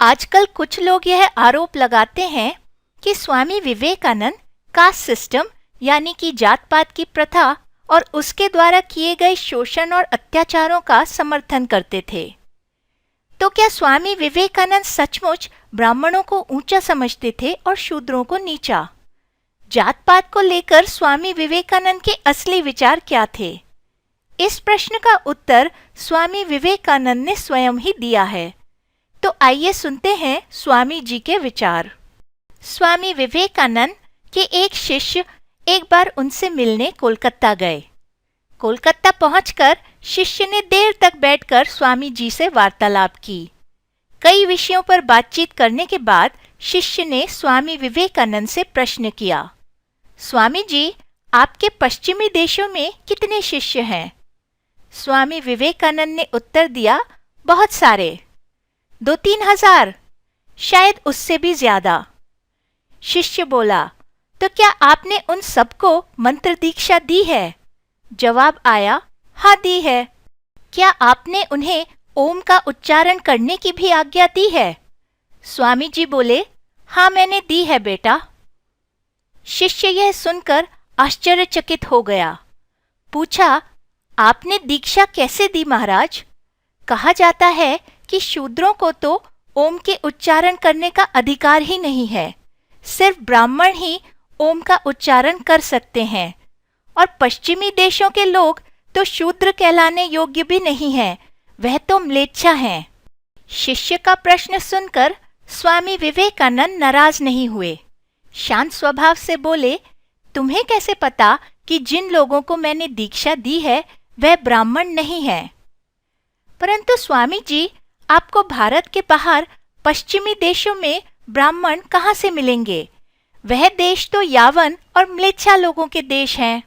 आजकल कुछ लोग यह आरोप लगाते हैं कि स्वामी विवेकानंद कास्ट सिस्टम यानी कि जात पात की प्रथा और उसके द्वारा किए गए शोषण और अत्याचारों का समर्थन करते थे। तो क्या स्वामी विवेकानंद सचमुच ब्राह्मणों को ऊंचा समझते थे और शूद्रों को नीचा? जात पात को लेकर स्वामी विवेकानंद के असली विचार क्या थे? इस प्रश्न का उत्तर स्वामी विवेकानंद ने स्वयं ही दिया है। तो आइए सुनते हैं स्वामी जी के विचार। स्वामी विवेकानंद के एक शिष्य एक बार उनसे मिलने कोलकाता गए। कोलकाता पहुंचकर शिष्य ने देर तक बैठकर स्वामी जी से वार्तालाप की। कई विषयों पर बातचीत करने के बाद शिष्य ने स्वामी विवेकानंद से प्रश्न किया, स्वामी जी, आपके पश्चिमी देशों में कितने शिष्य हैं? स्वामी विवेकानंद ने उत्तर दिया, बहुत सारे, 2-3 हजार, शायद उससे भी ज्यादा। शिष्य बोला, तो क्या आपने उन सबको मंत्र दीक्षा दी है? जवाब आया, हाँ दी है। क्या आपने उन्हें ओम का उच्चारण करने की भी आज्ञा दी है? स्वामी जी बोले, हाँ मैंने दी है बेटा। शिष्य यह सुनकर आश्चर्यचकित हो गया। पूछा, आपने दीक्षा कैसे दी महाराज? कहा जाता है कि शूद्रों को तो ओम के उच्चारण करने का अधिकार ही नहीं है, सिर्फ ब्राह्मण ही ओम का उच्चारण कर सकते हैं, और पश्चिमी देशों के लोग तो शूद्र कहलाने योग्य भी नहीं हैं, वह तो म्लेच्छा हैं। शिष्य का प्रश्न सुनकर स्वामी विवेकानंद नाराज नहीं हुए। शांत स्वभाव से बोले, तुम्हें कैसे पता कि जिन लोगों को मैंने दीक्षा दी है वह ब्राह्मण नहीं है? परंतु स्वामी जी, आपको भारत के बाहर पश्चिमी देशों में ब्राह्मण कहाँ से मिलेंगे? वह देश तो यावन और म्लेच्छा लोगों के देश हैं।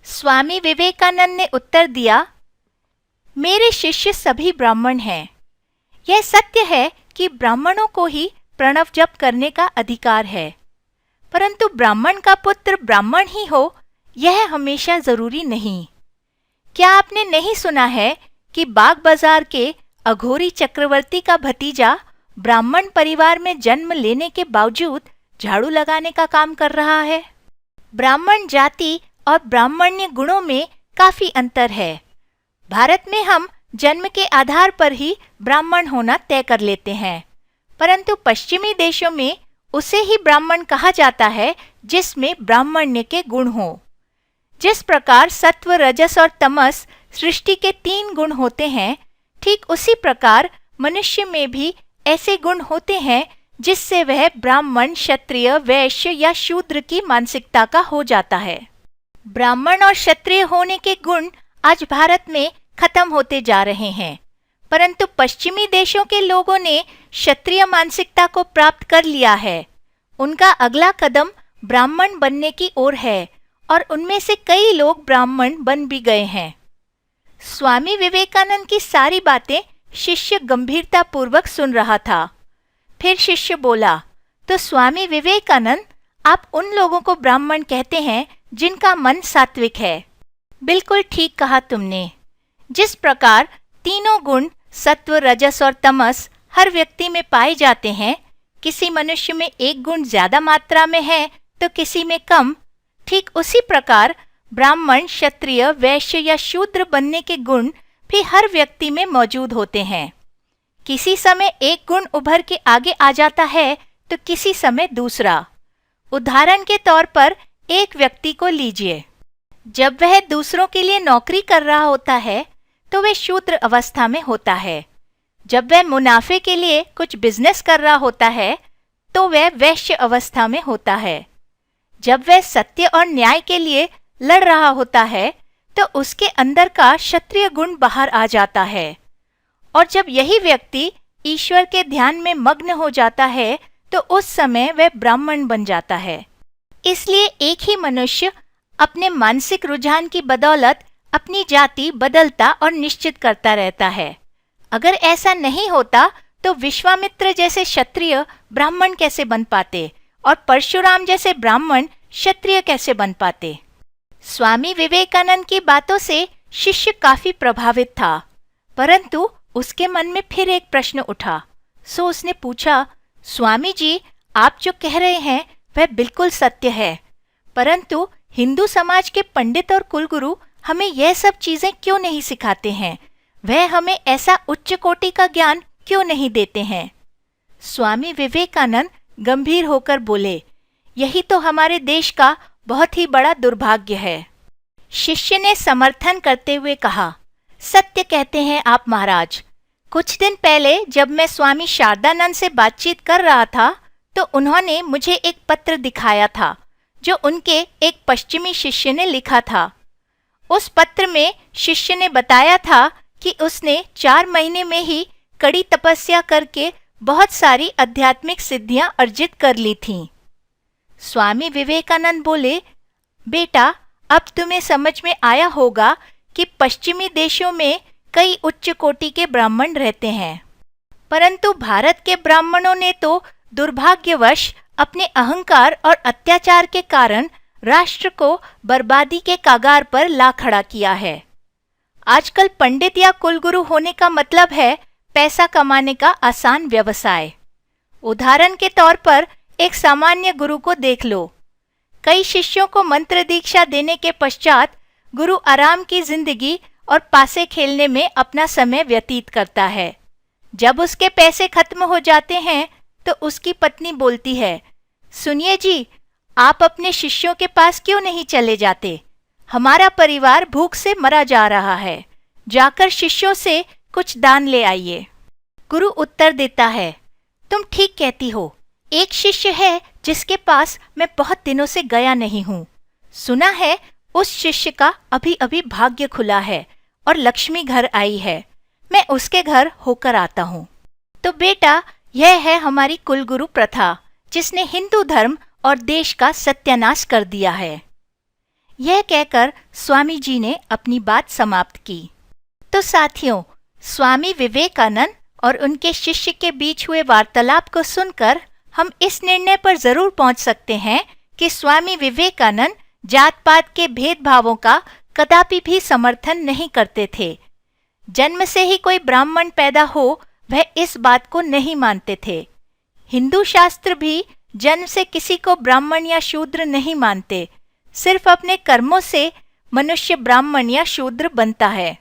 स्वामी विवेकानंद ने उत्तर दिया, मेरे शिष्य सभी ब्राह्मण हैं। यह सत्य है कि ब्राह्मणों को ही प्रणव जप करने का अधिकार है, परंतु ब्राह्मण का पुत्र ब्राह्मण ही हो यह हमेशा जरूरी नहीं। क्या आपने नहीं सुना है कि बाग बाजार के अघोरी चक्रवर्ती का भतीजा ब्राह्मण परिवार में जन्म लेने के बावजूद झाड़ू लगाने का काम कर रहा है? ब्राह्मण जाति और ब्राह्मण्य गुणों में काफी अंतर है। भारत में हम जन्म के आधार पर ही ब्राह्मण होना तय कर लेते हैं, परंतु पश्चिमी देशों में उसे ही ब्राह्मण कहा जाता है जिसमें ब्राह्मण्य के गुण हो। जिस प्रकार सत्व, रजस और तमस सृष्टि के 3 गुण होते हैं, ठीक उसी प्रकार मनुष्य में भी ऐसे गुण होते हैं जिससे वह ब्राह्मण, क्षत्रिय, वैश्य या शूद्र की मानसिकता का हो जाता है। ब्राह्मण और क्षत्रिय होने के गुण आज भारत में खत्म होते जा रहे हैं, परंतु पश्चिमी देशों के लोगों ने क्षत्रिय मानसिकता को प्राप्त कर लिया है। उनका अगला कदम ब्राह्मण बनने की ओर है और उनमें से कई लोग ब्राह्मण बन भी गए हैं। स्वामी विवेकानंद की सारी बातें शिष्य गंभीरता पूर्वक सुन रहा था। फिर शिष्य बोला, तो स्वामी विवेकानंद, आप उन लोगों को ब्राह्मण कहते हैं जिनका मन सात्विक है। बिल्कुल ठीक कहा तुमने। जिस प्रकार तीनों गुण सत्व, रजस और तमस हर व्यक्ति में पाए जाते हैं, किसी मनुष्य में एक गुण ज्यादा मात्रा में है तो किसी में कम, ठीक उसी प्रकार ब्राह्मण, क्षत्रिय, वैश्य या शूद्र बनने के गुण भी हर व्यक्ति में मौजूद होते हैं। किसी समय एक गुण उभर के आगे आ जाता है तो किसी समय दूसरा। उदाहरण के तौर पर एक व्यक्ति को लीजिए। जब वह दूसरों के लिए नौकरी कर रहा होता है तो वह शूद्र अवस्था में होता है। जब वह मुनाफे के लिए कुछ बिजनेस कर रहा होता है तो वह वैश्य अवस्था में होता है। जब वह सत्य और न्याय के लिए लड़ रहा होता है तो उसके अंदर का क्षत्रिय गुण बाहर आ जाता है, और जब यही व्यक्ति ईश्वर के ध्यान में मग्न हो जाता है तो उस समय वह ब्राह्मण बन जाता है। इसलिए एक ही मनुष्य अपने मानसिक रुझान की बदौलत अपनी जाति बदलता और निश्चित करता रहता है। अगर ऐसा नहीं होता तो विश्वामित्र जैसे क्षत्रिय ब्राह्मण कैसे बन पाते और परशुराम जैसे ब्राह्मण क्षत्रिय कैसे बन पाते? स्वामी विवेकानंद की बातों से शिष्य काफी प्रभावित था, परंतु उसके मन में फिर एक प्रश्न उठा, सो उसने पूछा, स्वामी जी, आप जो कह रहे हैं वह बिल्कुल सत्य है, परंतु हिंदू समाज के पंडित और कुलगुरु हमें यह सब चीजें क्यों नहीं सिखाते हैं? वह हमें ऐसा उच्च कोटि का ज्ञान क्यों नहीं देते हैं? स्वामी विवेकानंद गंभीर होकर बोले, यही तो हमारे देश का बहुत ही बड़ा दुर्भाग्य है। शिष्य ने समर्थन करते हुए कहा, सत्य कहते हैं आप महाराज। कुछ दिन पहले जब मैं स्वामी शारदानंद से बातचीत कर रहा था तो उन्होंने मुझे एक पत्र दिखाया था जो उनके एक पश्चिमी शिष्य ने लिखा था। उस पत्र में शिष्य ने बताया था कि उसने 4 महीने में ही कड़ी तपस्या करके बहुत सारी आध्यात्मिक सिद्धियां अर्जित कर ली थीं। स्वामी विवेकानंद बोले, बेटा, अब तुम्हें समझ में आया होगा कि पश्चिमी देशों में कई उच्च कोटि के ब्राह्मण रहते हैं, परंतु भारत के ब्राह्मणों ने तो दुर्भाग्यवश अपने अहंकार और अत्याचार के कारण राष्ट्र को बर्बादी के कगार पर ला खड़ा किया है। आजकल पंडित या कुलगुरु होने का मतलब है पैसा कमाने का आसान व्यवसाय। उदाहरण के तौर पर एक सामान्य गुरु को देख लो। कई शिष्यों को मंत्र दीक्षा देने के पश्चात गुरु आराम की जिंदगी और पासे खेलने में अपना समय व्यतीत करता है। जब उसके पैसे खत्म हो जाते हैं तो उसकी पत्नी बोलती है, सुनिए जी, आप अपने शिष्यों के पास क्यों नहीं चले जाते? हमारा परिवार भूख से मरा जा रहा है, जाकर शिष्यों से कुछ दान ले आइए। गुरु उत्तर देता है, तुम ठीक कहती हो। एक शिष्य है जिसके पास मैं बहुत दिनों से गया नहीं हूँ। सुना है उस शिष्य का अभी अभी भाग्य खुला है और लक्ष्मी घर आई है। मैं उसके घर होकर आता हूँ। तो बेटा, यह है हमारी कुलगुरु प्रथा जिसने हिंदू धर्म और देश का सत्यानाश कर दिया है। यह कहकर स्वामी जी ने अपनी बात समाप्त की। तो साथियों, स्वामी विवेकानंद और उनके शिष्य के बीच हुए वार्तालाप को सुनकर हम इस निर्णय पर जरूर पहुंच सकते हैं कि स्वामी विवेकानंद जात पात के भेदभावों का कदापि भी समर्थन नहीं करते थे। जन्म से ही कोई ब्राह्मण पैदा हो, वह इस बात को नहीं मानते थे। हिंदू शास्त्र भी जन्म से किसी को ब्राह्मण या शूद्र नहीं मानते। सिर्फ अपने कर्मों से मनुष्य ब्राह्मण या शूद्र बनता है।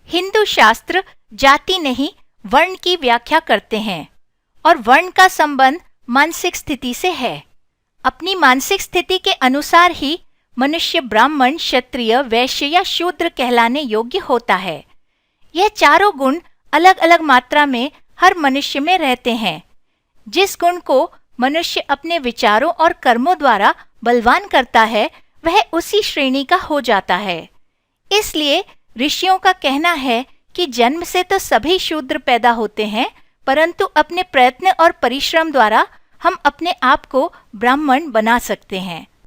हिंदू शास्त्र जाति नहीं, वर्ण की व्याख्या करते हैं और वर्ण का संबंध मानसिक स्थिति से है। अपनी मानसिक स्थिति के अनुसार ही मनुष्य ब्राह्मण, क्षत्रिय, वैश्य या शूद्र कहलाने योग्य होता है। यह चारों गुण अलग अलग मात्रा में हर मनुष्य में रहते हैं। जिस गुण को मनुष्य अपने विचारों और कर्मों द्वारा बलवान करता है, वह उसी श्रेणी का हो जाता है। इसलिए ऋषियों का कहना है कि जन्म से तो सभी शूद्र पैदा होते हैं, परंतु अपने प्रयत्न और परिश्रम द्वारा हम अपने आप को ब्राह्मण बना सकते हैं।